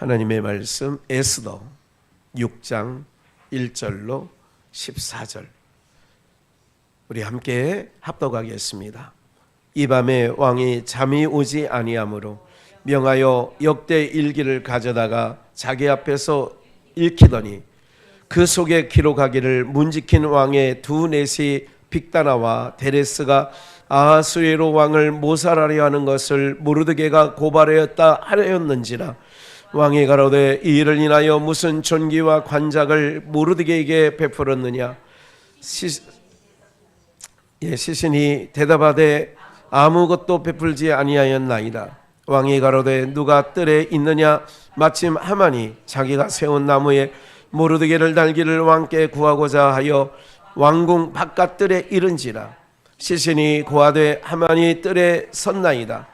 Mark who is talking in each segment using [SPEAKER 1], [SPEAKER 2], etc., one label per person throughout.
[SPEAKER 1] 하나님의 말씀 에스더 6장 1절로 14절 우리 함께 합독하겠습니다. 이 밤에 왕이 잠이 오지 아니하므로 명하여 역대 일기를 가져다가 자기 앞에서 읽히더니 그 속에 기록하기를 문지킨 왕의 두 넷이 빅다나와 데레스가 아하수에로 왕을 모살하려 하는 것을 모르드게가 고발하였다 하였는지라. 왕이 가로되 이 일을 인하여 무슨 존귀와 관작을 모르드게에게 베풀었느냐. 시신이 대답하되 아무것도 베풀지 아니하였나이다. 왕이 가로되 누가 뜰에 있느냐. 마침 하만이 자기가 세운 나무에 모르드게를 달기를 왕께 구하고자 하여 왕궁 바깥 뜰에 이른지라. 시신이 고하되 하만이 뜰에 섰나이다.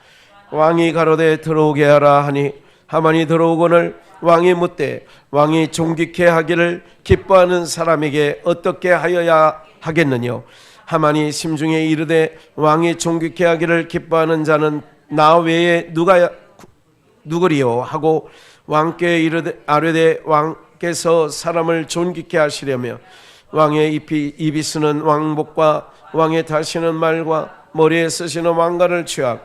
[SPEAKER 1] 왕이 가로되 들어오게 하라 하니 하만이 들어오거늘 왕이 묻되 왕이 존귀케 하기를 기뻐하는 사람에게 어떻게 하여야 하겠느냐. 하만이 심중에 이르되 왕이 존귀케 하기를 기뻐하는 자는 나 외에 누구리요 하고 왕께 이르되 아뢰되 왕께서 사람을 존귀케 하시려며 왕의 입이 쓰는 왕복과 왕의 다시는 말과 머리에 쓰시는 왕관을 취하고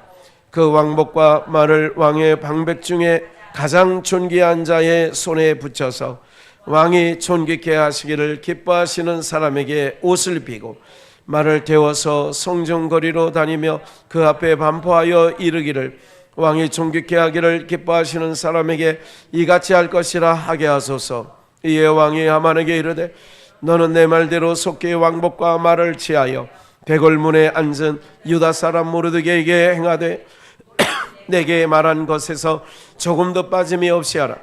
[SPEAKER 1] 그 왕복과 말을 왕의 방백 중에 가장 존귀한 자의 손에 붙여서 왕이 존귀케 하시기를 기뻐하시는 사람에게 옷을 비고 말을 태워서 성중거리로 다니며 그 앞에 반포하여 이르기를 왕이 존귀케 하기를 기뻐하시는 사람에게 이같이 할 것이라 하게 하소서. 이에 왕이 하만에게 이르되 너는 내 말대로 속히 왕복과 말을 취하여 백월문에 앉은 유다 사람 모르드게에게 행하되 내게 말한 것에서 조금도 빠짐이 없이 하라.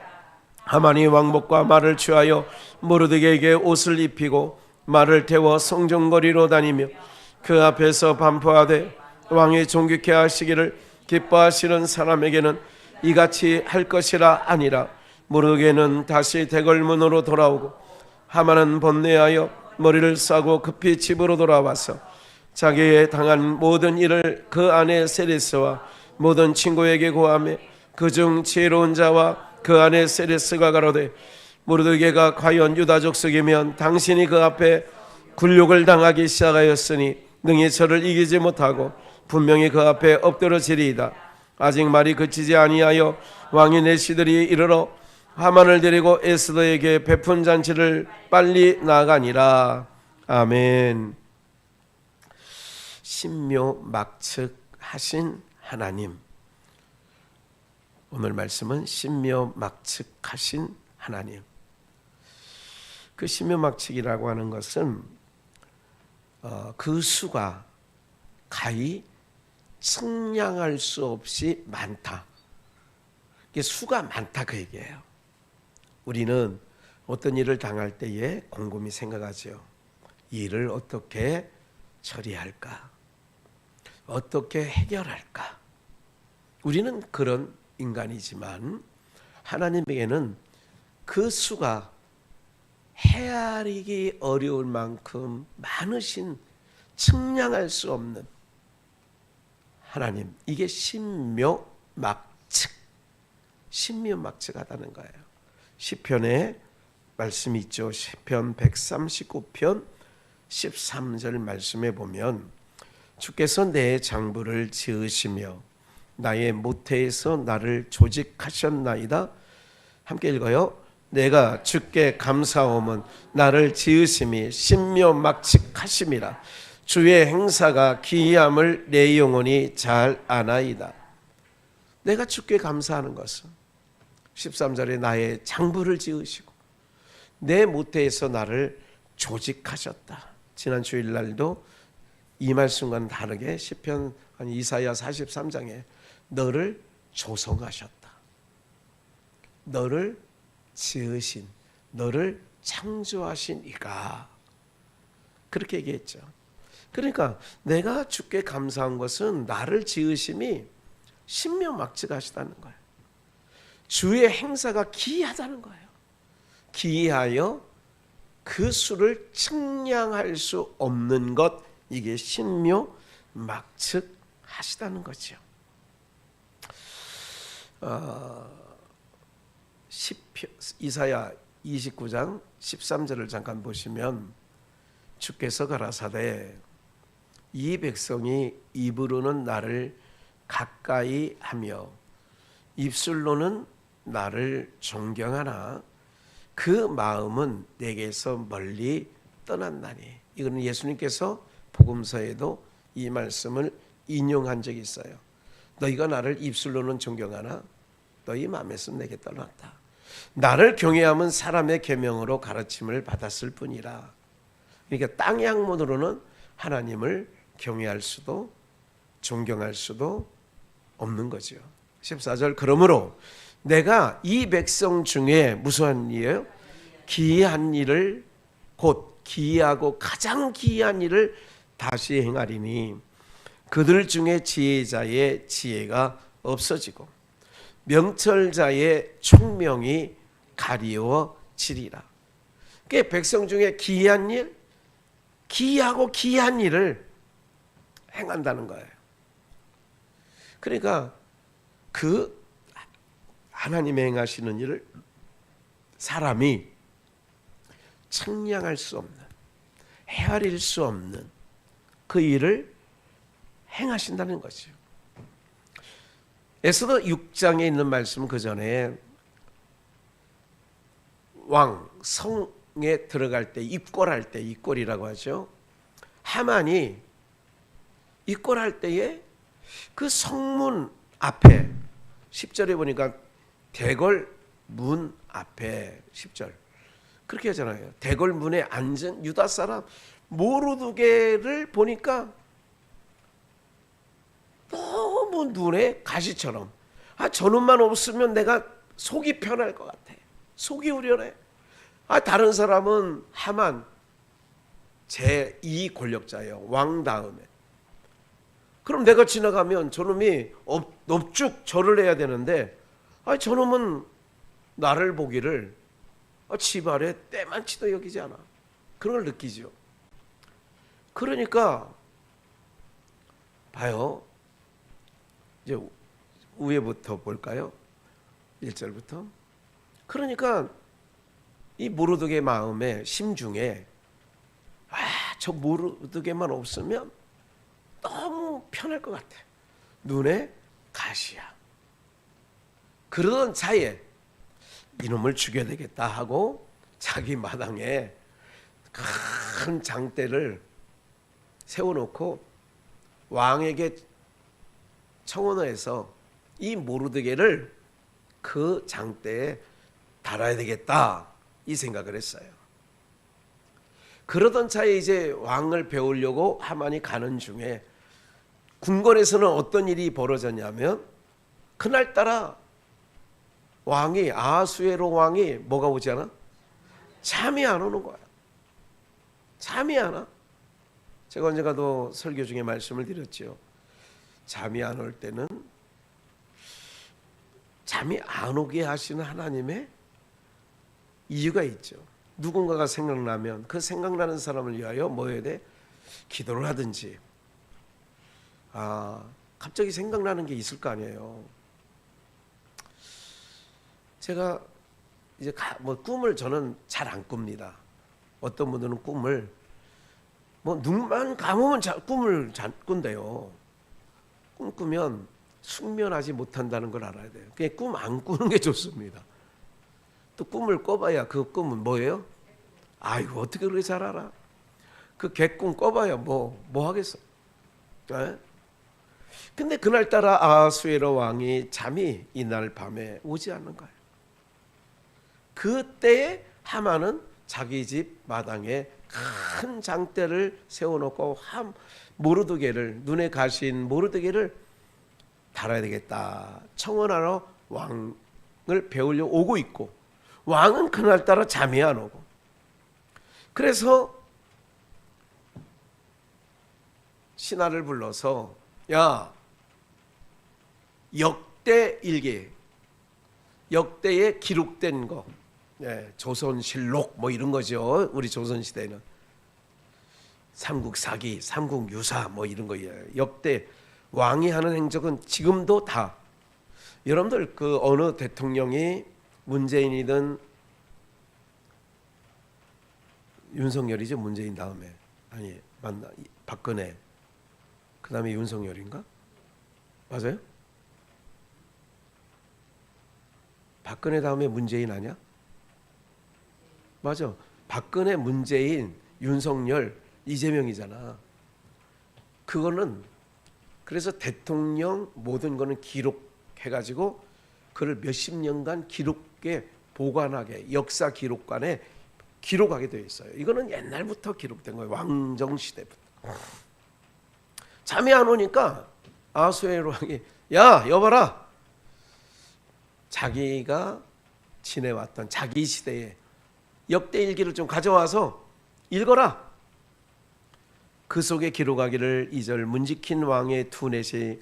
[SPEAKER 1] 하만이 왕복과 말을 취하여 모르드게에게 옷을 입히고 말을 태워 성중거리로 다니며 그 앞에서 반포하되 왕이 존귀케 하시기를 기뻐하시는 사람에게는 이같이 할 것이라 아니라. 모르드게는 다시 대궐문으로 돌아오고 하만은 번뇌하여 머리를 싸고 급히 집으로 돌아와서 자기의 당한 모든 일을 그 아내 세레스와 모든 친구에게 고하며 그중 지혜로운 자와 그 아내 세레스가 가로되 모르드게가 과연 유다 족속이면 당신이 그 앞에 굴욕을 당하기 시작하였으니 능히 저를 이기지 못하고 분명히 그 앞에 엎드러지리이다. 아직 말이 그치지 아니하여 왕이 내시들이 이르러 하만을 데리고 에스더에게 베푼 잔치를 빨리 나가니라. 아멘. 신묘막측하신 하나님. 오늘 말씀은 신묘막측하신 하나님. 그 신묘막측이라고 하는 것은 그 수가 가히 측량할 수 없이 많다. 이게 수가 많다 그 얘기예요. 우리는 어떤 일을 당할 때에 곰곰이 생각하죠. 이 일을 어떻게 처리할까? 어떻게 해결할까? 우리는 그런 인간이지만 하나님에게는 그 수가 헤아리기 어려울 만큼 많으신 측량할 수 없는 하나님. 이게 신묘막측하다는 거예요. 시편에 말씀이 있죠. 시편 139편 13절 말씀에 보면 주께서 내 장부를 지으시며 나의 모태에서 나를 조직하셨나이다. 함께 읽어요. 내가 주께 감사함은 나를 지으심이 신묘막측하심이라. 주의 행사가 기이함을 내 영혼이 잘 아나이다. 내가 주께 감사하는 것은 13절에 나의 장부를 지으시고 내 모태에서 나를 조직하셨다. 지난 주일날도 이 말씀과는 다르게 시편 이사야 43장에 너를 조성하셨다. 너를 지으신, 너를 창조하신 이가 그렇게 얘기했죠. 그러니까 내가 주께 감사한 것은 나를 지으심이 신묘막측하시다는 거예요. 주의 행사가 기이하다는 거예요. 기이하여 그 수를 측량할 수 없는 것, 이게 신묘막측하시다는 거죠. 이사야 29장 13절을 잠깐 보시면 주께서 가라사대 이 백성이 입으로는 나를 가까이 하며 입술로는 나를 존경하나 그 마음은 내게서 멀리 떠났나니. 이거는 예수님께서 복음서에도 이 말씀을 인용한 적이 있어요. 너희가 나를 입술로는 존경하나 너희 마음에서 내게 떠났다. 나를 경외함은 사람의 계명으로 가르침을 받았을 뿐이라. 그러니까 땅의 학문으로는 하나님을 경외할 수도 존경할 수도 없는 거죠. 14절 그러므로 내가 이 백성 중에 무슨 일이에요? 기이한 일을 곧 기이하고 가장 기이한 일을 다시 행하리니 그들 중에 지혜자의 지혜가 없어지고 명철자의 총명이 가리워지리라. 그게 백성 중에 기이한 일, 기이하고 기이한 일을 행한다는 거예요. 그러니까 그 하나님의 행하시는 일을 사람이 측량할 수 없는, 헤아릴 수 없는 그 일을 행하신다는 거죠. 에스더 6장에 있는 말씀 그 전에 왕 성에 들어갈 때 입궐할 때, 입궐이라고 하죠. 하만이 입궐할 때에 그 성문 앞에 10절에 보니까 대궐 문 앞에 10절 그렇게 하잖아요. 대궐 문에 앉은 유다 사람 모르드게를 보니까 너무 눈에 가시처럼, 저놈만 없으면 내가 속이 편할 것 같아. 속이 우려해. 다른 사람은 하만 제2 권력자예요. 왕 다음에. 그럼 내가 지나가면 저놈이 넙죽 절을 해야 되는데 저놈은 나를 보기를 지발에 때만치도 여기지 않아. 그런 걸 느끼죠. 그러니까 봐요. 이제 위에부터 볼까요? 1절부터. 그러니까 이 모르드게 마음에 심중에 저 모르드게만 없으면 너무 편할 것 같아. 눈에 가시야. 그러던 차에 이놈을 죽여야 되겠다 하고 자기 마당에 큰 장대를 세워놓고 왕에게 청원해서 이 모르드게를 그 장대에 달아야 되겠다 이 생각을 했어요. 그러던 차에 이제 왕을 배우려고 하만이 가는 중에 궁궐에서는 어떤 일이 벌어졌냐면 그날따라 왕이 아하수에로 왕이 뭐가 오지 않아? 잠이 안 오는 거야. 잠이 안 와. 제가 언젠가도 설교 중에 말씀을 드렸죠. 잠이 안 올 때는 잠이 안 오게 하시는 하나님의 이유가 있죠. 누군가가 생각나면 그 생각나는 사람을 위하여 뭐 해야 돼? 기도를 하든지. 갑자기 생각나는 게 있을 거 아니에요. 제가 이제 꿈을 저는 잘 안 꿉니다. 어떤 분들은 꿈을 눈만 감으면 꿈을 잘 꾼대요. 꿈 꾸면 숙면하지 못한다는 걸 알아야 돼요. 그냥 꿈 안 꾸는 게 좋습니다. 또 꿈을 꿔봐야 그 꿈은 뭐예요? 아이고 어떻게 그렇게 잘 알아? 그 개꿈 꿔봐야 뭐 하겠어? 네? 근데 그날따라 아하수에로 왕이 잠이 이날 밤에 오지 않는 거예요. 그때에 하만은 자기 집 마당에 큰 장대를 세워놓고 모르드게를, 눈에 가신 모르드게를 달아야 되겠다 청원하러 왕을 배우려고 오고 있고, 왕은 그날따라 잠이 안 오고, 그래서 신하를 불러서 야, 역대 일기, 역대에 기록된 거, 조선실록 뭐 이런 거죠. 우리 조선시대는 삼국사기, 삼국유사 뭐 이런 거예요. 역대 왕이 하는 행적은 지금도 다, 여러분들 그 어느 대통령이 문재인이든 윤석열이죠. 문재인 다음에 아니 맞나 박근혜 그 다음에 윤석열인가? 맞아요? 박근혜 다음에 문재인 아니야? 맞아. 박근혜, 문재인, 윤석열, 이재명이잖아. 그거는 그래서 대통령 모든 거는 기록해가지고 그를 몇십 년간 기록에 보관하게 역사 기록관에 기록하게 되어 있어요. 이거는 옛날부터 기록된 거예요. 왕정 시대부터. 잠이 안 오니까 아수에로 왕이 야 여봐라. 자기가 지내왔던 자기 시대의 역대 일기를 좀 가져와서 읽어라. 그 속에 기록하기를 2절 문지킨 왕의 두넷이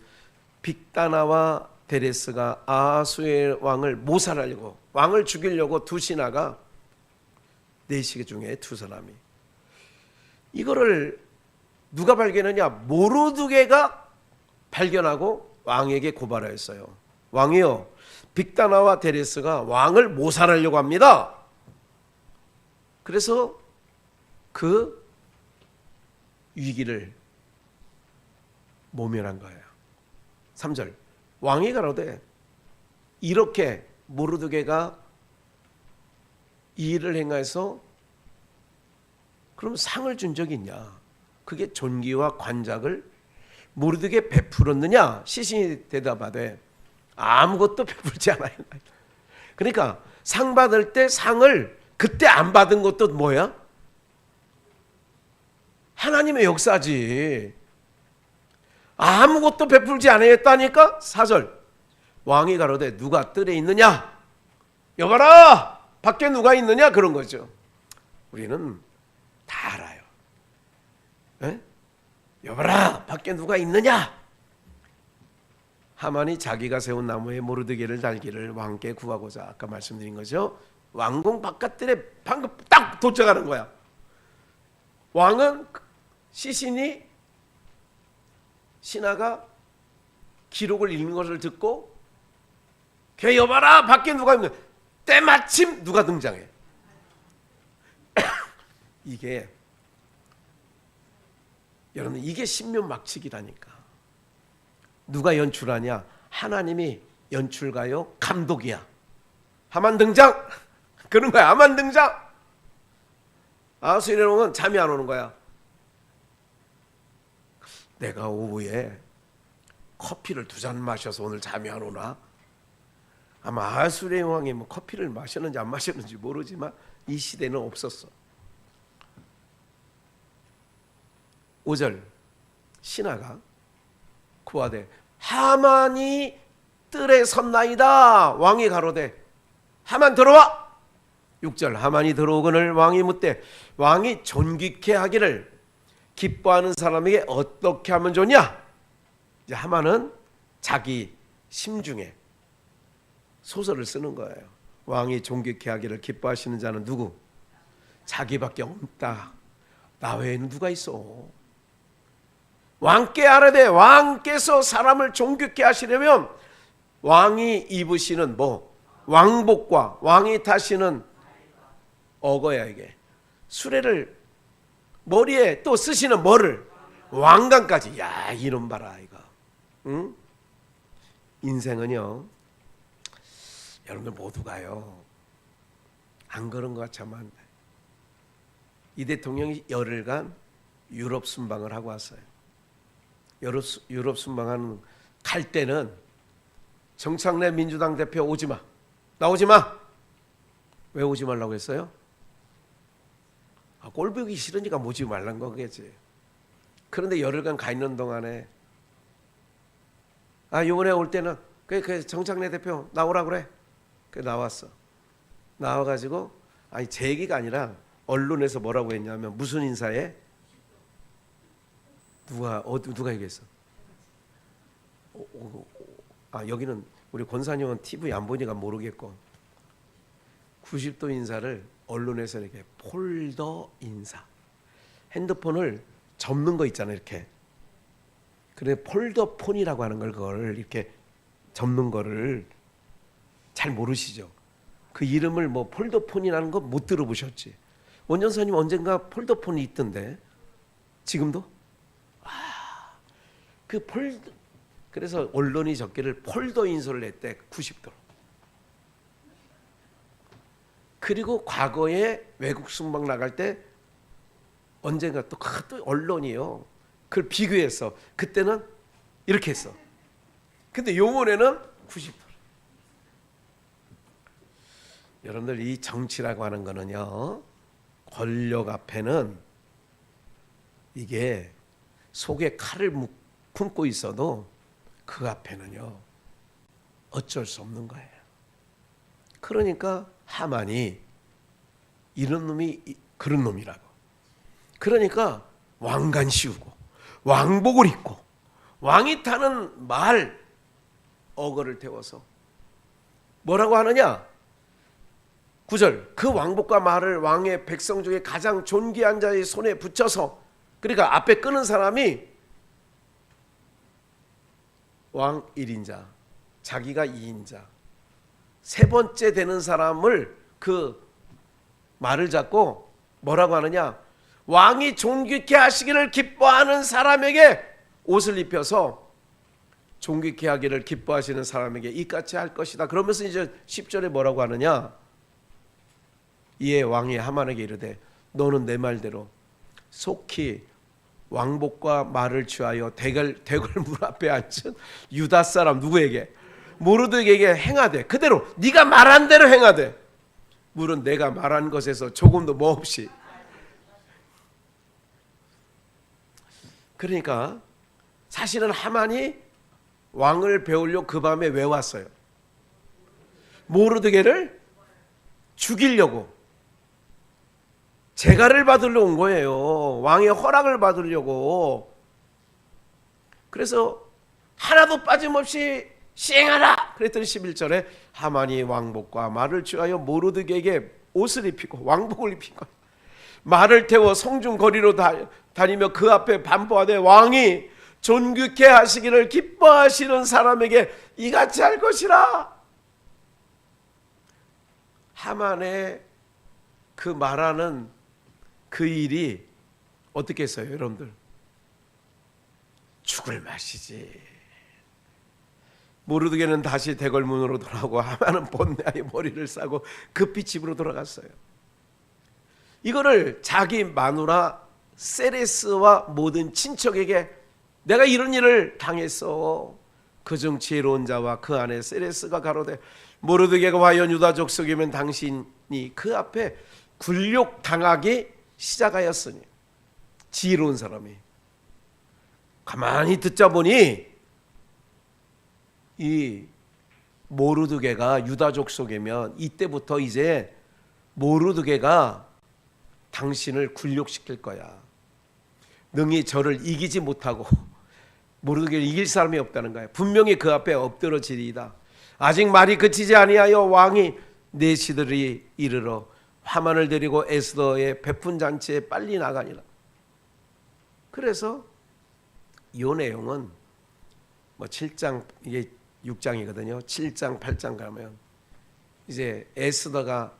[SPEAKER 1] 빅다나와 데레스가 아수의 왕을 모살하려고 왕을 죽이려고 두 신하가 네 중에 두 사람이 이거를 누가 발견했냐? 모르드게가 발견하고 왕에게 고발하였어요. 왕이요, 빅다나와 데레스가 왕을 모살하려고 합니다. 그래서 그 위기를 모면한 거예요. 3절 왕이 가로되 이렇게 모르드게가 이 일을 행해서 그럼 상을 준 적이 있냐? 그게 존귀와 관작을 모르드게 베풀었느냐? 시신이 대답하되 아무것도 베풀지 않아요. 그러니까 상 받을 때 상을 그때 안 받은 것도 뭐야? 하나님의 역사지. 아무것도 베풀지 않았다니까? 4절 왕이 가로되 누가 뜰에 있느냐? 여봐라! 밖에 누가 있느냐? 그런 거죠. 우리는 다 알아요. 에? 여봐라! 밖에 누가 있느냐? 하만이 자기가 세운 나무에 모르드게를 달기를 왕께 구하고자 아까 말씀드린 거죠. 왕궁 바깥들에 방금 딱 도착하는 거야. 왕은 시신이 신하가 기록을 읽는 것을 듣고 걔 여봐라 밖에 누가 있는 때마침 누가 등장해. 이게 여러분 이게 신묘막측이라니까. 누가 연출하냐? 하나님이 연출가요 감독이야. 하만 등장. 그런 거야. 하만 등장. 아수에로는 잠이 안 오는 거야. 내가 오후에 커피를 2잔 마셔서 오늘 잠이 안 오나? 아마 아수레 왕이 뭐 커피를 마셨는지 안 마셨는지 모르지만 이 시대는 없었어. 5절 신하가 구하되 하만이 뜰에 섰나이다. 왕이 가로되 하만 들어와. 6절 하만이 들어오거늘 왕이 묻되 왕이 존귀케 하기를 기뻐하는 사람에게 어떻게 하면 좋냐? 이제 하만은 자기 심중에 소설을 쓰는 거예요. 왕이 존귀케 하기를 기뻐하시는 자는 누구? 자기밖에 없다. 나 외에는 누가 있어? 왕께 아뢰되 왕께서 사람을 존귀케 하시려면 왕이 입으시는 뭐 왕복과 왕이 타시는 어거야 이게. 수레를 머리에 또 쓰시는 뭐를 왕관까지. 야 이놈 봐라 이거. 응? 인생은요 여러분들 모두가요 안 그런 것 같지만 이 대통령이 열흘간 유럽 순방을 하고 왔어요. 유럽 순방하는 갈 때는 정창래 민주당 대표 오지마, 나오지 마. 왜 오지 말라고 했어요? 꼴 보기 싫으니까 오지 말란 거겠지. 그런데 열흘간 가 있는 동안에 이번에 올 때는 그 정창래 대표 나오라 그래. 그 나왔어. 나와가지고 제 얘기가 아니라 언론에서 뭐라고 했냐면 무슨 인사에 누가 얘기했어? 여기는 우리 권사님은 TV 안 보니까 모르겠고 90도 인사를 언론에서 이렇게 폴더 인사. 핸드폰을 접는 거 있잖아요, 이렇게. 그래 폴더폰이라고 하는 걸 그걸 이렇게 접는 거를 잘 모르시죠? 그 이름을 뭐 폴더폰이라는 거 못 들어보셨지? 원전사님 언젠가 폴더폰이 있던데 지금도? 그 그래서 언론이 적기를 폴더 인솔을 냈대 90도로. 그리고 과거에 외국 순방 나갈 때 언젠가 또 언론이요. 그걸 비교해서 그때는 이렇게 했어. 근데 요번에는 90도. 여러분들 이 정치라고 하는 거는요. 권력 앞에는 이게 속에 칼을 품고 있어도 그 앞에는요. 어쩔 수 없는 거예요. 그러니까 하만이 이런 놈이 그런 놈이라고. 그러니까 왕관 씌우고 왕복을 입고 왕이 타는 말 어거를 태워서 뭐라고 하느냐? 9절 그 왕복과 말을 왕의 백성 중에 가장 존귀한 자의 손에 붙여서 그러니까 앞에 끄는 사람이 왕 1인자 자기가 2인자 세 번째 되는 사람을 그 말을 잡고 뭐라고 하느냐? 왕이 존귀케 하시기를 기뻐하는 사람에게 옷을 입혀서 존귀케 하기를 기뻐하시는 사람에게 이같이 할 것이다. 그러면서 이제 10절에 뭐라고 하느냐? 이에 왕이 하만에게 이르되 너는 내 말대로 속히 왕복과 말을 취하여 대궐 문 앞에 앉은 유다 사람 누구에게? 모르드게에게 행하되 그대로 네가 말한 대로 행하되 물은 내가 말한 것에서 조금도 뭐 없이. 그러니까 사실은 하만이 왕을 배우려 그 밤에 왜 왔어요? 모르드게를 죽이려고 재가를 받으러 온 거예요. 왕의 허락을 받으려고. 그래서 하나도 빠짐없이 시행하라 그랬더니 11절에 하만이 왕복과 말을 취하여 모르드게에게 옷을 입히고 왕복을 입히고 말을 태워 성중 거리로 다니며 그 앞에 반포하되 왕이 존귀케 하시기를 기뻐하시는 사람에게 이같이 할 것이라. 하만의 그 말하는 그 일이 어떻게 했어요 여러분들? 죽을 맛이지. 모르드게는 다시 대궐문으로 돌아오고 하만은 본네아의 머리를 싸고 급히 집으로 돌아갔어요. 이거를 자기 마누라 세레스와 모든 친척에게 내가 이런 일을 당했어. 그중 지혜로운 자와 그 아내 세레스가 가로되 모르드게가 과연 유다 족속이면 당신이 그 앞에 굴욕당하기 시작하였으니. 지혜로운 사람이 가만히 듣자 보니 이 모르드게가 유다 족속이면 이때부터 이제 모르드게가 당신을 굴욕시킬 거야. 능히 저를 이기지 못하고 모르드게를 이길 사람이 없다는 거야. 분명히 그 앞에 엎드러지리이다. 아직 말이 그치지 아니하여 왕이 내 시들이 이르러 하만을 데리고 에스더의 베푼 잔치에 빨리 나가니라. 그래서 이 내용은 뭐 7장 이게 6장이거든요. 7장 8장 가면 이제 에스더가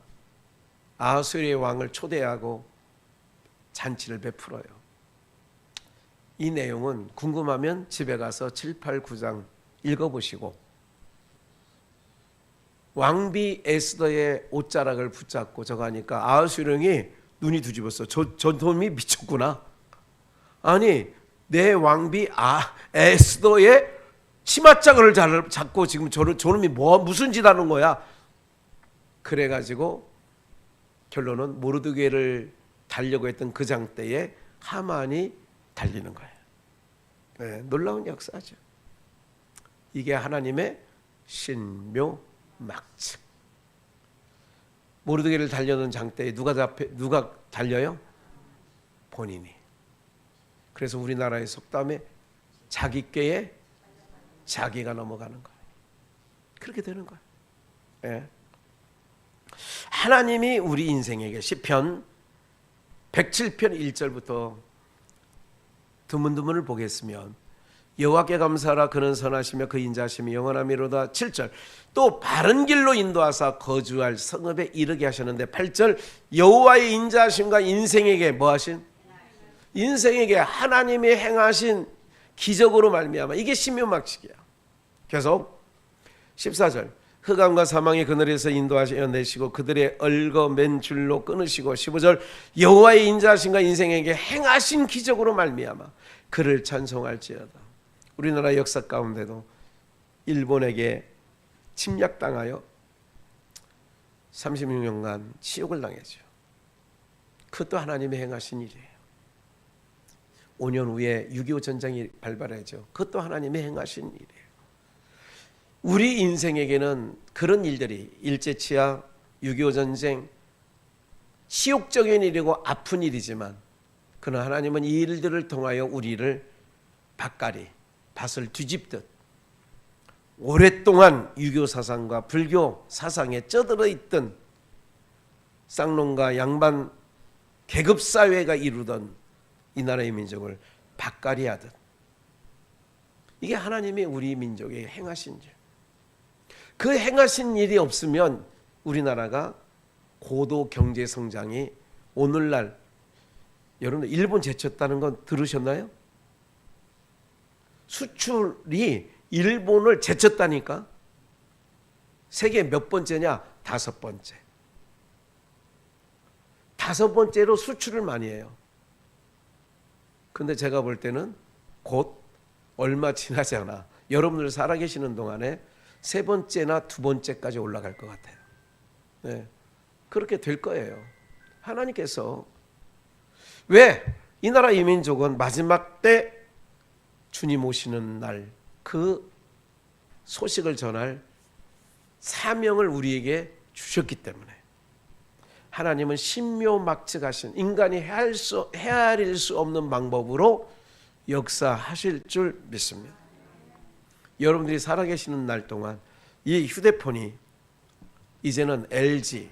[SPEAKER 1] 아수르의 왕을 초대하고 잔치를 베풀어요. 이 내용은 궁금하면 집에 가서 7, 8, 9장 읽어보시고 왕비 에스더의 옷자락을 붙잡고 저거 하니까 아하수령이 눈이 뒤집었어. 저 놈이 미쳤구나. 아니 내 왕비 에스더의 치맛자락을 잡고 지금 저놈이 무슨 짓 하는 거야. 그래가지고 결론은 모르드게를 달려고 했던 그 장대에 하만이 달리는 거예요. 네, 놀라운 역사죠. 이게 하나님의 신묘 막측. 모르드게를 달려는 장대에 누가 달려요? 본인이. 그래서 우리나라의 속담에 자기 꾀에 자기가 넘어가는 거예요. 그렇게 되는 거예요. 네. 하나님이 우리 인생에게 시편 107편 1절부터 드문드문을 보겠으면 여호와께 감사하라. 그는 선하시며 그 인자하심이 영원하미로다. 7절 또 바른 길로 인도하사 거주할 성읍에 이르게 하셨는데 8절 여호와의 인자하심과 인생에게 뭐 하신? 인생에게 하나님이 행하신 기적으로 말미암아. 이게 신묘막측이야. 계속 14절 흑암과 사망의 그늘에서 인도하시어 내시고 그들의 얼거 맨 줄로 끊으시고 15절 여호와의 인자하심과 인생에게 행하신 기적으로 말미암아 그를 찬송할지어다. 우리나라 역사 가운데도 일본에게 침략당하여 36년간 치욕을 당했죠. 그것도 하나님이 행하신 일이에요. 5년 후에 6.25 전쟁이 발발하죠. 그것도 하나님이 행하신 일이에요. 우리 인생에게는 그런 일들이 일제치하, 6.25 전쟁, 치욕적인 일이고 아픈 일이지만 그러나 하나님은 이 일들을 통하여 우리를 밭을 뒤집듯 오랫동안 유교 사상과 불교 사상에 쩌들어 있던 쌍놈과 양반 계급사회가 이루던 이 나라의 민족을 밭갈이하듯 이게 하나님이 우리 민족에 행하신 일. 그 행하신 일이 없으면 우리나라가 고도 경제 성장이 오늘날 여러분들 일본 제쳤다는 건 들으셨나요? 수출이 일본을 제쳤다니까. 세계 몇 번째냐? 5번째. 5번째로 수출을 많이 해요. 근데 제가 볼 때는 곧 얼마 지나지 않아 여러분들 살아계시는 동안에 3번째나 2번째까지 올라갈 것 같아요. 네, 그렇게 될 거예요. 하나님께서 왜 이 나라 이민족은 마지막 때 주님 오시는 날 그 소식을 전할 사명을 우리에게 주셨기 때문에 하나님은 신묘막측하신 인간이 헤아릴 수 없는 방법으로 역사하실 줄 믿습니다. 여러분들이 살아계시는 날 동안 이 휴대폰이 이제는 LG,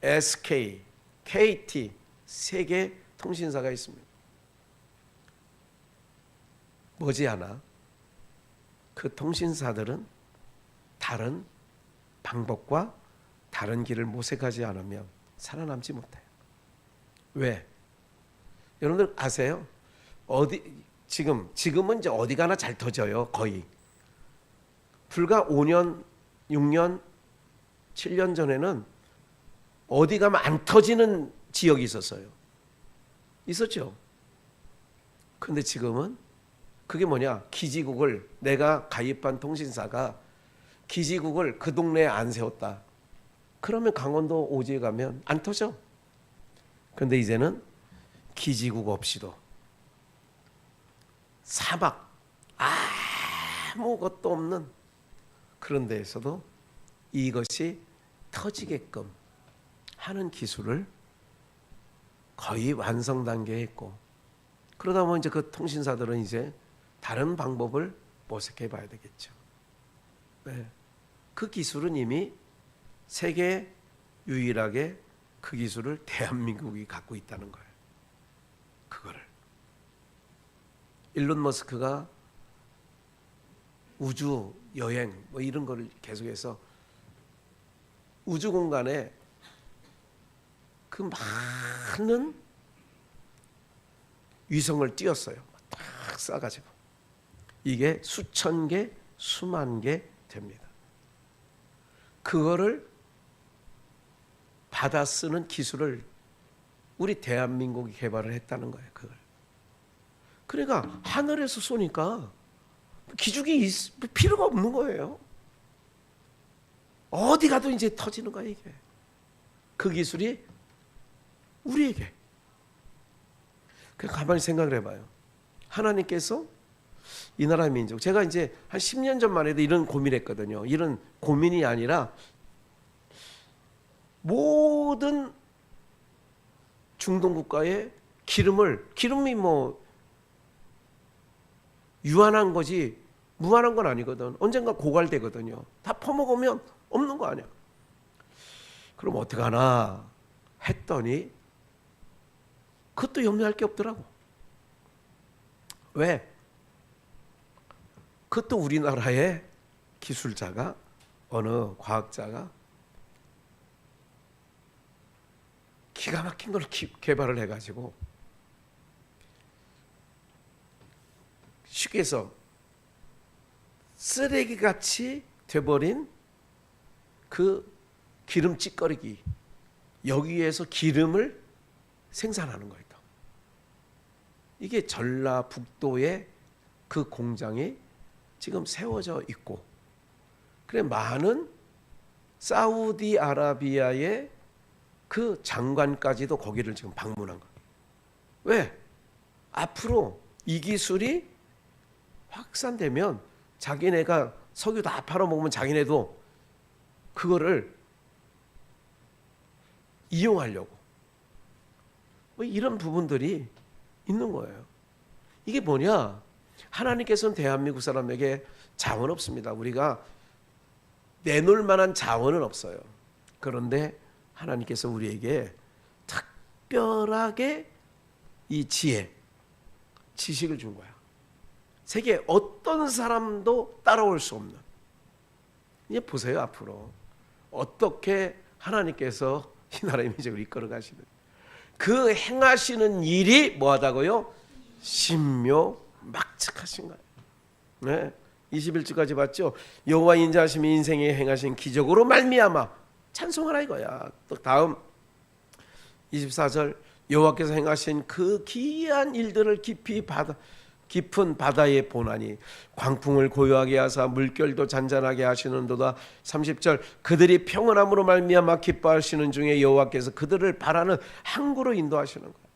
[SPEAKER 1] SK, KT 3개 통신사가 있습니다. 머지않아 그 통신사들은 다른 방법과 다른 길을 모색하지 않으면 살아남지 못해요. 왜? 여러분들 아세요? 지금은 이제 어디 가나 잘 터져요. 거의. 불과 5년, 6년, 7년 전에는 어디 가면 안 터지는 지역이 있었어요. 있었죠. 근데 지금은 그게 뭐냐? 기지국을 내가 가입한 통신사가 기지국을 그 동네에 안 세웠다. 그러면 강원도 오지에 가면 안 터져. 그런데 이제는 기지국 없이도 사막 아무것도 없는 그런 데에서도 이것이 터지게끔 하는 기술을 거의 완성 단계에 있고 그러다 보면 이제 그 통신사들은 이제 다른 방법을 모색해 봐야 되겠죠. 네. 그 기술은 이미 세계 유일하게 그 기술을 대한민국이 갖고 있다는 거예요. 그거를 일론 머스크가 우주 여행 뭐 이런 거를 계속해서 우주 공간에 그 많은 위성을 띄웠어요. 딱 쏴가지고 이게 수천 개, 수만 개 됩니다. 그거를 받아 쓰는 기술을 우리 대한민국이 개발을 했다는 거예요. 그걸. 그러니까 하늘에서 쏘니까 기죽이 필요가 없는 거예요. 어디 가도 이제 터지는 거예요. 이게. 그 기술이 우리에게. 가만히 생각을 해봐요. 하나님께서 이 나라 민족, 제가 이제 한 10년 전만 해도 이런 고민했거든요. 이런 고민이 아니라 모든 중동 국가의 기름이 뭐 유한한 거지 무한한 건 아니거든. 언젠가 고갈되거든요. 다 퍼먹으면 없는 거 아니야. 그럼 어떡하나 했더니 그것도 염려할 게 없더라고. 왜? 그것도 우리나라의 기술자가, 어느 과학자가 기가 막힌 걸 개발을 해가지고, 쉽게 해서 쓰레기같이 돼버린 그 기름찌꺼기, 여기에서 기름을 생산하는 거예요. 이게 전라북도에 그 공장이 지금 세워져 있고, 그래 많은 사우디아라비아의 그 장관까지도 거기를 지금 방문한 거예요. 왜? 앞으로 이 기술이 확산되면 자기네가 석유 다 팔아먹으면 자기네도 그거를 이용하려고, 뭐 이런 부분들이 있는 거예요. 이게 뭐냐? 하나님께서는 대한민국 사람에게 자원 없습니다. 우리가 내놓을 만한 자원은 없어요. 그런데 하나님께서 우리에게 특별하게 이 지혜, 지식을 준 거야. 세계 어떤 사람도 따라올 수 없는. 이제 보세요, 앞으로 어떻게 하나님께서 이 나라의 민족을 이끌어 가시는, 그 행하시는 일이 뭐하다고요? 신묘막측하신 거예요. 네, 21절까지 봤죠. 여호와 인자하심이 인생에 행하신 기적으로 말미암아 찬송하라 이거야. 또 다음 24절, 여호와께서 행하신 그 기이한 일들을 깊은 바다에 보나니 광풍을 고요하게 하사 물결도 잔잔하게 하시는도다. 30절, 그들이 평온함으로 말미암아 기뻐하시는 중에 여호와께서 그들을 바라는 항구로 인도하시는 거예요.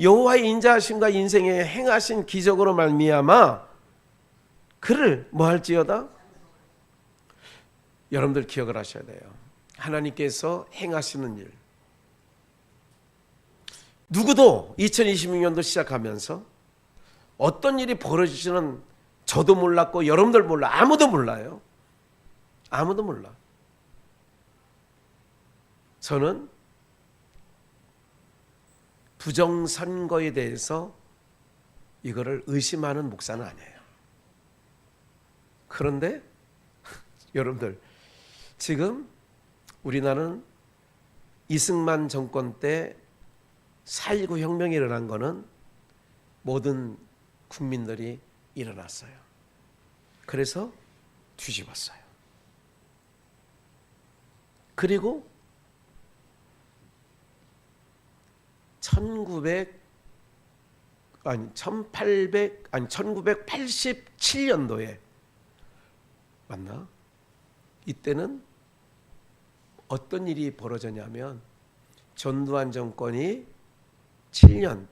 [SPEAKER 1] 여호와의 인자하심과 인생에 행하신 기적으로 말미암아 그를 뭐 할지어다? 여러분들 기억을 하셔야 돼요. 하나님께서 행하시는 일, 누구도 2026년도 시작하면서 어떤 일이 벌어지지는 저도 몰랐고 여러분들 몰라, 아무도 몰라요. 아무도 몰라. 저는 부정선거에 대해서 이거를 의심하는 목사는 아니에요. 그런데 여러분들, 지금 우리나라는 이승만 정권 때 4.19 혁명이 일어난 거는 모든 국민들이 일어났어요. 그래서 뒤집었어요. 그리고 1987년도에 맞나? 이때는 어떤 일이 벌어졌냐면, 전두환 정권이 7년,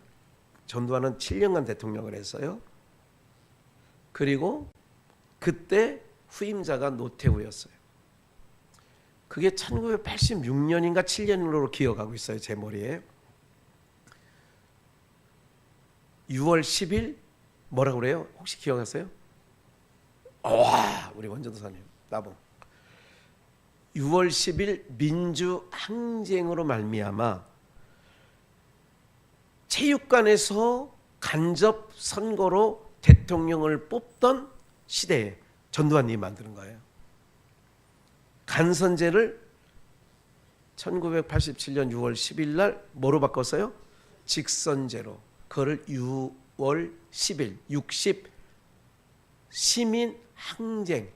[SPEAKER 1] 전두환은 7년간 대통령을 했어요. 그리고 그때 후임자가 노태우였어요. 그게 1986년인가 7년으로 기억하고 있어요, 제 머리에. 6월 10일 뭐라고 그래요? 혹시 기억하세요? 와, 우리 원전도사님 나봉. 6월 10일 민주항쟁으로 말미암아 체육관에서 간접 선거로 대통령을 뽑던 시대에 전두환님이 만드는 거예요. 간선제를 1987년 6월 10일 날 뭐로 바꿨어요? 직선제로. 그거를 6월 10일 60 시민항쟁,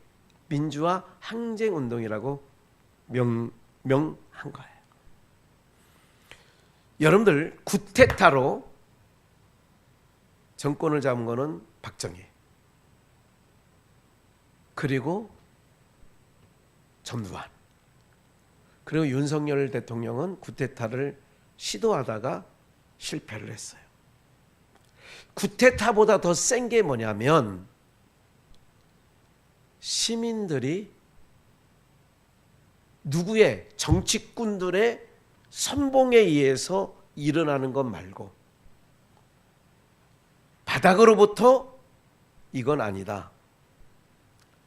[SPEAKER 1] 민주화 항쟁운동이라고 명한 거예요. 여러분들, 쿠데타로 정권을 잡은 거는 박정희, 그리고 전두환, 그리고 윤석열 대통령은 쿠데타를 시도하다가 실패를 했어요. 쿠데타보다 더 센 게 뭐냐면, 시민들이 누구의 정치꾼들의 선봉에 의해서 일어나는 것 말고 바닥으로부터 이건 아니다,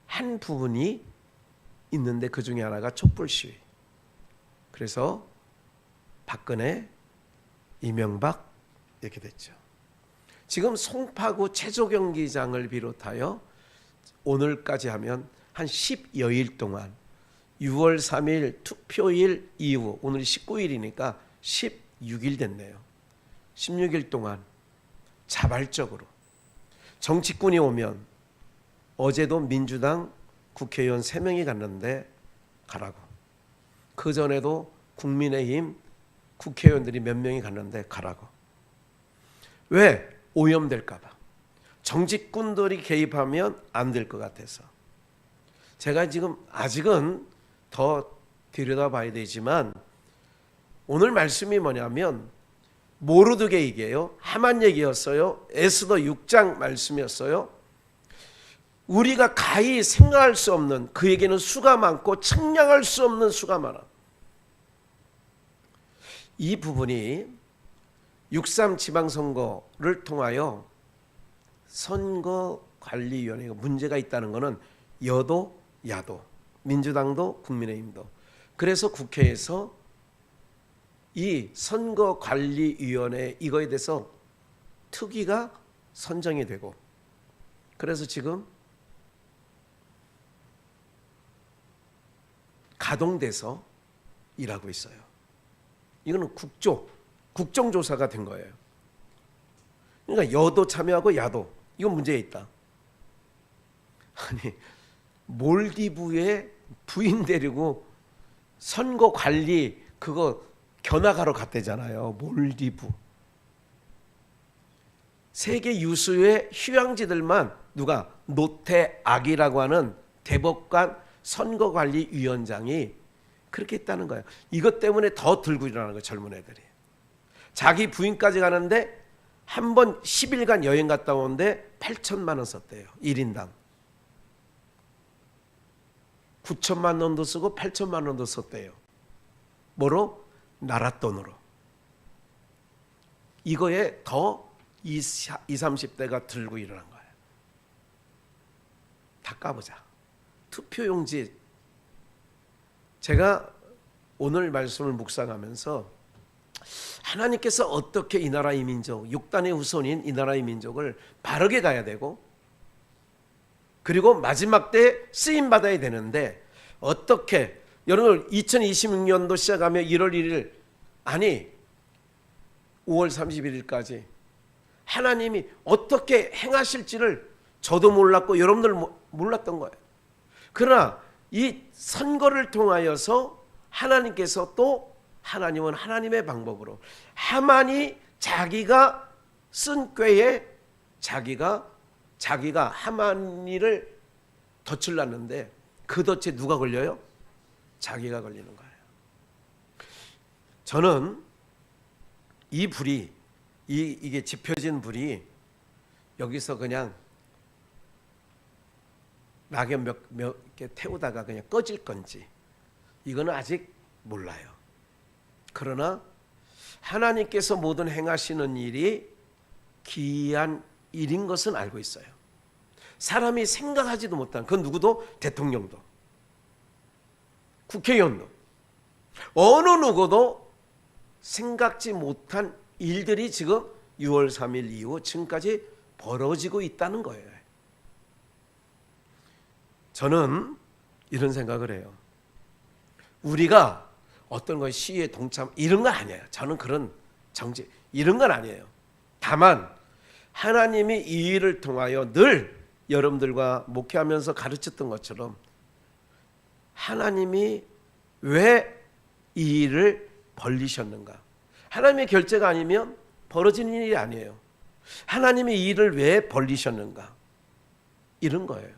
[SPEAKER 1] 한 부분이 있는데 그 중에 하나가 촛불 시위. 그래서 박근혜, 이명박 이렇게 됐죠. 지금 송파구 체조 경기장을 비롯하여 오늘까지 하면 한 10여일 동안 6월 3일 투표일 이후 오늘 19일이니까 16일 됐네요. 16일 동안 자발적으로 정치꾼이 오면 어제도 민주당 국회의원 3명이 갔는데 가라고. 그전에도 국민의힘 국회의원들이 몇 명이 갔는데 가라고. 왜? 오염될까 봐. 정치꾼들이 개입하면 안 될 것 같아서. 제가 지금 아직은 더 들여다봐야 되지만 오늘 말씀이 뭐냐면 모르드게이게요. 하만 얘기였어요. 에스더 6장 말씀이었어요. 우리가 가히 생각할 수 없는, 그에게는 수가 많고 측량할 수 없는 수가 많아. 이 부분이 6.3 지방선거를 통하여 선거관리위원회가 문제가 있다는 것은 여도 야도, 민주당도 국민의힘도. 그래서 국회에서 이 선거관리위원회 이거에 대해서 특위가 선정이 되고, 그래서 지금 가동돼서 일하고 있어요. 이거는 국정조사가 된 거예요. 그러니까 여도 참여하고 야도, 이건 문제가 있다. 아니, 몰디브에 부인 데리고 선거관리 그거 견학하러 갔대잖아요. 몰디브. 세계 유수의 휴양지들만 누가 노태악이라고 하는 대법관 선거관리위원장이 그렇게 했다는 거예요. 이것 때문에 더 들고 일어나는 거예요. 젊은 애들이. 자기 부인까지 가는데 한 번 10일간 여행 갔다 오는데 8천만 원 썼대요. 1인당. 9천만 원도 쓰고 8천만 원도 썼대요. 뭐로? 나라 돈으로. 이거에 더 20, 30대가 들고 일어난 거예요. 다 까보자. 투표용지. 제가 오늘 말씀을 묵상하면서 하나님께서 어떻게 이 나라의 민족, 6단의 후손인 이 나라의 민족을 바르게 가야 되고, 그리고 마지막 때 쓰임 받아야 되는데 어떻게, 여러분 2026년도 시작하면 1월 1일 아니 5월 31일까지 하나님이 어떻게 행하실지를 저도 몰랐고 여러분들 몰랐던 거예요. 그러나 이 선거를 통하여서 하나님께서 또, 하나님은 하나님의 방법으로 하만이 자기가 쓴 꾀에 자기가 하만이를 덫을 놨는데 그 덫에 누가 걸려요? 자기가 걸리는 거예요. 저는 이 불이, 이게 지펴진 불이 여기서 그냥 낙엽 몇 개 태우다가 그냥 꺼질 건지 이거는 아직 몰라요. 그러나 하나님께서 모든 행하시는 일이 기이한 일인 것은 알고 있어요. 사람이 생각하지도 못한, 그건 누구도, 대통령도 국회의원도 어느 누구도 생각지 못한 일들이 지금 6월 3일 이후 지금까지 벌어지고 있다는 거예요. 저는 이런 생각을 해요. 우리가 어떤 거 시위에 동참 이런 건 아니에요. 저는 그런 정치 이런 건 아니에요. 다만 하나님이 이 일을 통하여 늘 여러분들과 목회하면서 가르쳤던 것처럼 하나님이 왜 이 일을 벌리셨는가? 하나님의 결제가 아니면 벌어지는 일이 아니에요. 하나님이 이 일을 왜 벌리셨는가? 이런 거예요.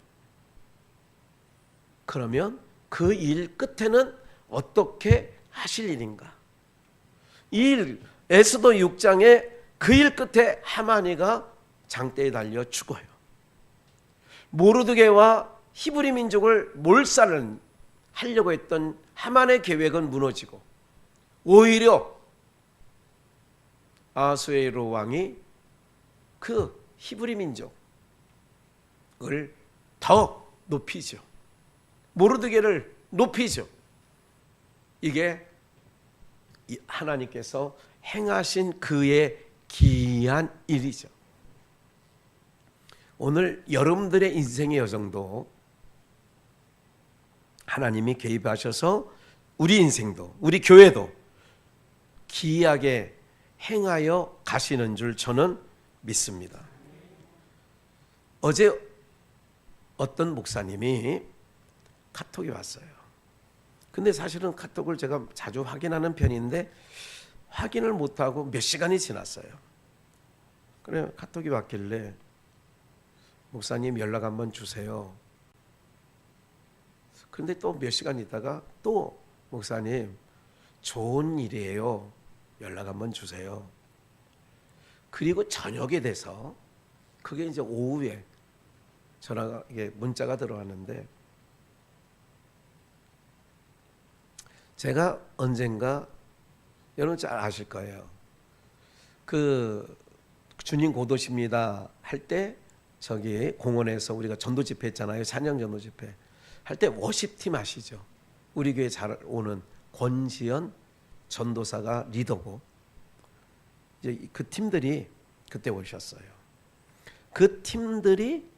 [SPEAKER 1] 그러면 그 일 끝에는 어떻게 하실 일인가? 이 일, 에스더 6장에 그 일 끝에 하만이가 장대에 달려 죽어요. 모르드게와 히브리 민족을 몰살을 하려고 했던 하만의 계획은 무너지고, 오히려 아수에로 왕이 그 히브리 민족을 더 높이죠. 모르드게를 높이죠. 이게 하나님께서 행하신 그의 기이한 일이죠. 오늘 여러분들의 인생의 여정도 하나님이 개입하셔서 우리 인생도 우리 교회도 기이하게 행하여 가시는 줄 저는 믿습니다. 어제 어떤 목사님이 카톡이 왔어요. 근데 사실은 카톡을 제가 자주 확인하는 편인데 확인을 못하고 몇 시간이 지났어요. 그래 카톡이 왔길래 목사님 연락 한번 주세요. 근데 또 몇 시간 있다가 또 목사님 좋은 일이에요. 연락 한번 주세요. 그리고 저녁에 돼서 그게 이제 오후에 전화가 이게 문자가 들어왔는데 제가 언젠가 여러분 잘 아실 거예요. 그 주님 고도십니다 할 때 저기 공원에서 우리가 전도 집회 했잖아요. 찬양 전도 집회 할 때 워십팀 아시죠? 우리 교회 잘 오는 권지연 전도사가 리더고 이제 그 팀들이 그때 오셨어요. 그 팀들이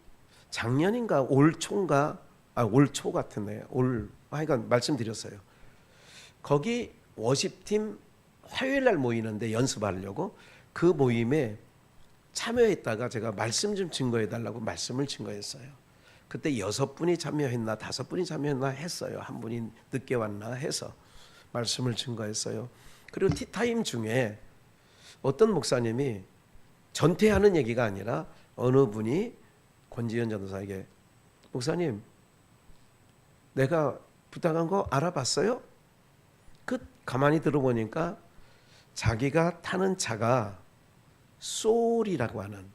[SPEAKER 1] 작년인가 올 초 같은데 하여간 말씀드렸어요. 거기 워십팀 화요일 날 모이는데 연습하려고 그 모임에 참여했다가 제가 말씀 좀 증거해 달라고 말씀을 증거했어요. 그때 6분이 참여했나 5분이 참여했나 했어요. 한 분이 늦게 왔나 해서 말씀을 증거했어요. 그리고 티타임 중에 어떤 목사님이 전퇴하는 얘기가 아니라 어느 분이 권지현 전도사에게 목사님 내가 부탁한 거 알아봤어요? 그 가만히 들어보니까 자기가 타는 차가 소울이라고 하는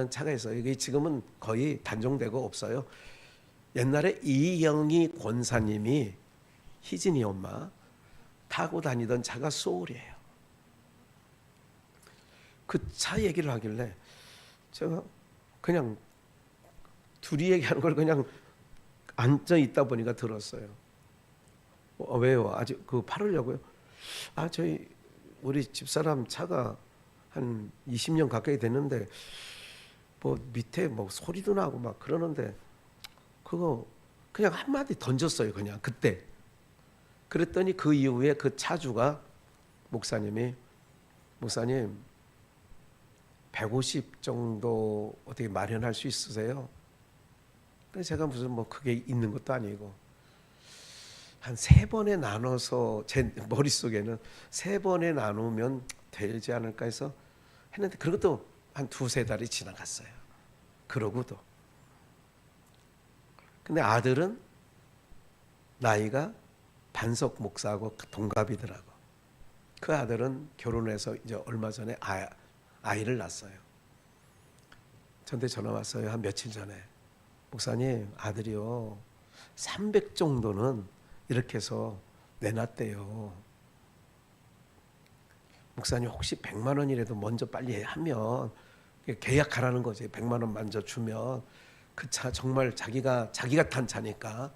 [SPEAKER 1] 차가 있어요. 이게 지금은 거의 단종되고 없어요. 옛날에 이영희 권사님이 희진이 엄마 타고 다니던 차가 소울이에요. 그 차 얘기를 하길래 제가 그냥 둘이 얘기하는 걸 그냥 앉아 있다 보니까 들었어요. 왜요? 아직 그거 팔으려고요? 저희 우리 집사람 차가 한 20년 가까이 됐는데 뭐 밑에 뭐 소리도 나고 막 그러는데 그거 그냥 한마디 던졌어요. 그냥 그때. 그랬더니 그 이후에 그 차주가 목사님 150 정도 어떻게 마련할 수 있으세요? 그래서 제가 무슨 뭐 그게 있는 것도 아니고 한 3번에 나눠서 제 머릿속에는 3번에 나누면 되지 않을까 해서 했는데 그것도 한 2-3달이 지나갔어요. 그러고도. 근데 아들은 나이가 반석 목사하고 동갑이더라고. 그 아들은 결혼해서 이제 얼마 전에 아이를 낳았어요. 저한테 전화 왔어요. 한 며칠 전에. 목사님 아들이요 300 정도는 이렇게 해서 내놨대요. 목사님 혹시 100만 원이라도 먼저 빨리 하면 계약하라는 거지. 100만 원 먼저 주면 그 차 정말 자기가 탄 차니까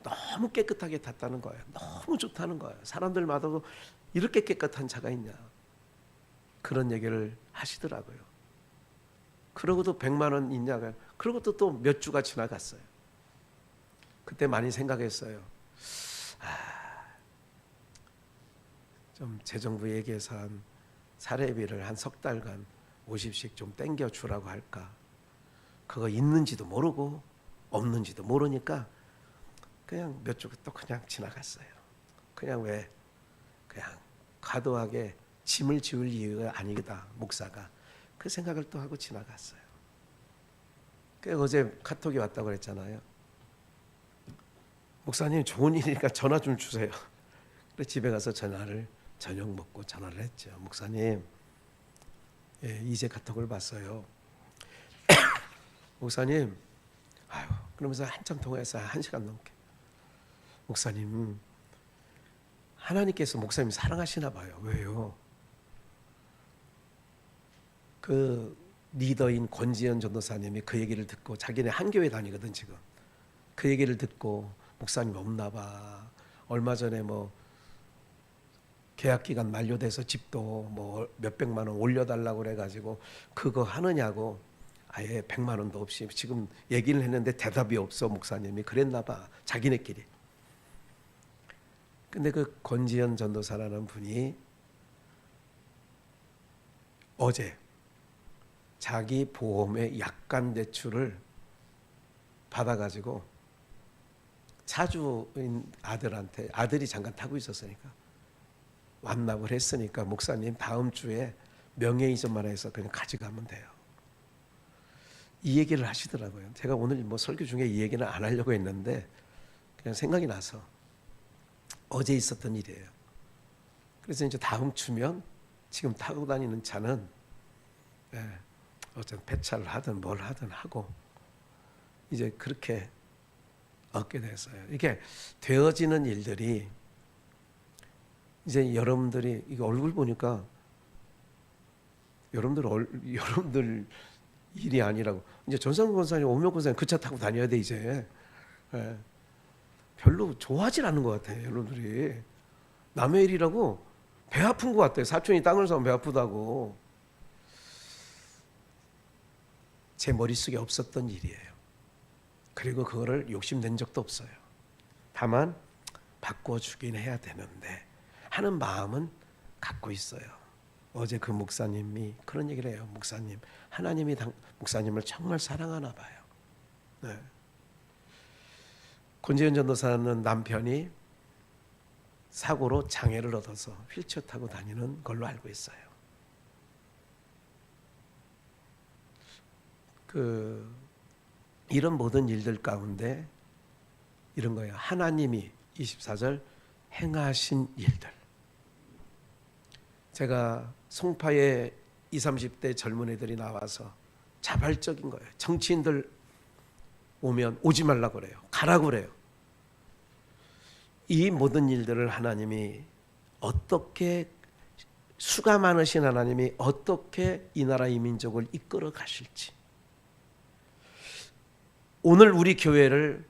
[SPEAKER 1] 너무 깨끗하게 탔다는 거예요. 너무 좋다는 거예요. 사람들마다도 이렇게 깨끗한 차가 있냐. 그런 얘기를 하시더라고요. 그러고도 100만 원 있냐가 그러고도 또 몇 주가 지나갔어요. 그때 많이 생각했어요. 좀 재정부 얘기해서 한 사례비를 한 석 달간 50씩 좀 땡겨 주라고 할까. 그거 있는지도 모르고 없는지도 모르니까 그냥 몇 주가 또 그냥 지나갔어요. 그냥 그냥 과도하게 짐을 지울 이유가 아니다. 목사가. 그 생각을 또 하고 지나갔어요. 어제 카톡이 왔다고 그랬잖아요. 목사님 좋은 일이니까 전화 좀 주세요. 그래서 집에 가서 저녁 먹고 전화를 했죠. 목사님 이제 카톡을 봤어요. 목사님 그러면서 한참 통화했어요. 1시간 넘게. 목사님 하나님께서 목사님 사랑하시나 봐요. 왜요? 그 리더인 권지연 전도사님이 그 얘기를 듣고 자기네 한교회 다니거든 지금. 그 얘기를 듣고 목사님 없나 봐. 얼마 전에 뭐 계약 기간 만료돼서 집도 뭐 몇백만 원 올려달라고 그래가지고 그거 하느냐고 아예 100만 원도 없이 지금 얘기를 했는데 대답이 없어. 목사님이 그랬나 봐. 자기네끼리. 근데 그 권지현 전도사라는 분이 어제 자기 보험의 약관 대출을 받아가지고 차주인 아들한테, 아들이 잠깐 타고 있었으니까 완납을 했으니까 목사님 다음 주에 명예이전만 해서 그냥 가져가면 돼요. 이 얘기를 하시더라고요. 제가 오늘 뭐 설교 중에 이 얘기는 안 하려고 했는데 그냥 생각이 나서 어제 있었던 일이에요. 그래서 이제 다음 주면 지금 타고 다니는 차는 어떤 폐차를 하든 뭘 하든 하고 이제 그렇게 얻게 됐어요. 이게 되어지는 일들이 이제 여러분들이 이거 얼굴 보니까 여러분들 일이 아니라고. 이제 전상근 권사님, 오명 권사님 그 차 타고 다녀야 돼 이제. 별로 좋아하진 않는 것 같아요. 여러분들이 남의 일이라고 배 아픈 것 같아요. 사촌이 땅을 사면 배 아프다고. 제 머릿속에 없었던 일이에요. 그리고 그거를 욕심낸 적도 없어요. 다만 바꿔주긴 해야 되는데 하는 마음은 갖고 있어요. 어제 그 목사님이 그런 얘기를 해요. 목사님, 하나님이 목사님을 정말 사랑하나 봐요. 네. 권지현 전도사는 남편이 사고로 장애를 얻어서 휠체어 타고 다니는 걸로 알고 있어요. 이런 모든 일들 가운데 이런 거예요. 하나님이 24절 행하신 일들. 제가 송파에 20, 30대 젊은 애들이 나와서 자발적인 거예요. 정치인들 오면 오지 말라고 그래요. 가라고 그래요. 이 모든 일들을 하나님이 어떻게, 수가 많으신 하나님이 어떻게 이 나라 이 민족을 이끌어 가실지, 오늘 우리 교회를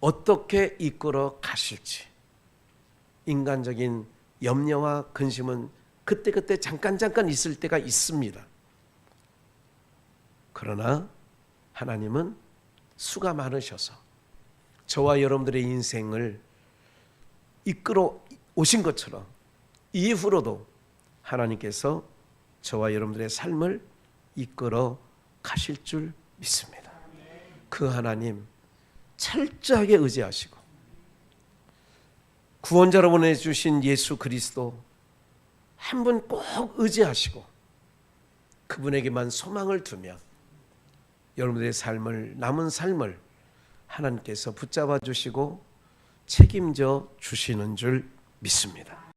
[SPEAKER 1] 어떻게 이끌어 가실지, 인간적인 염려와 근심은 그때그때 잠깐 있을 때가 있습니다. 그러나 하나님은 수가 많으셔서 저와 여러분들의 인생을 이끌어 오신 것처럼 이후로도 하나님께서 저와 여러분들의 삶을 이끌어 가실 줄 믿습니다. 그 하나님 철저하게 의지하시고 구원자로 보내주신 예수 그리스도 한 분 꼭 의지하시고 그분에게만 소망을 두면 여러분들의 삶을, 남은 삶을 하나님께서 붙잡아 주시고 책임져 주시는 줄 믿습니다.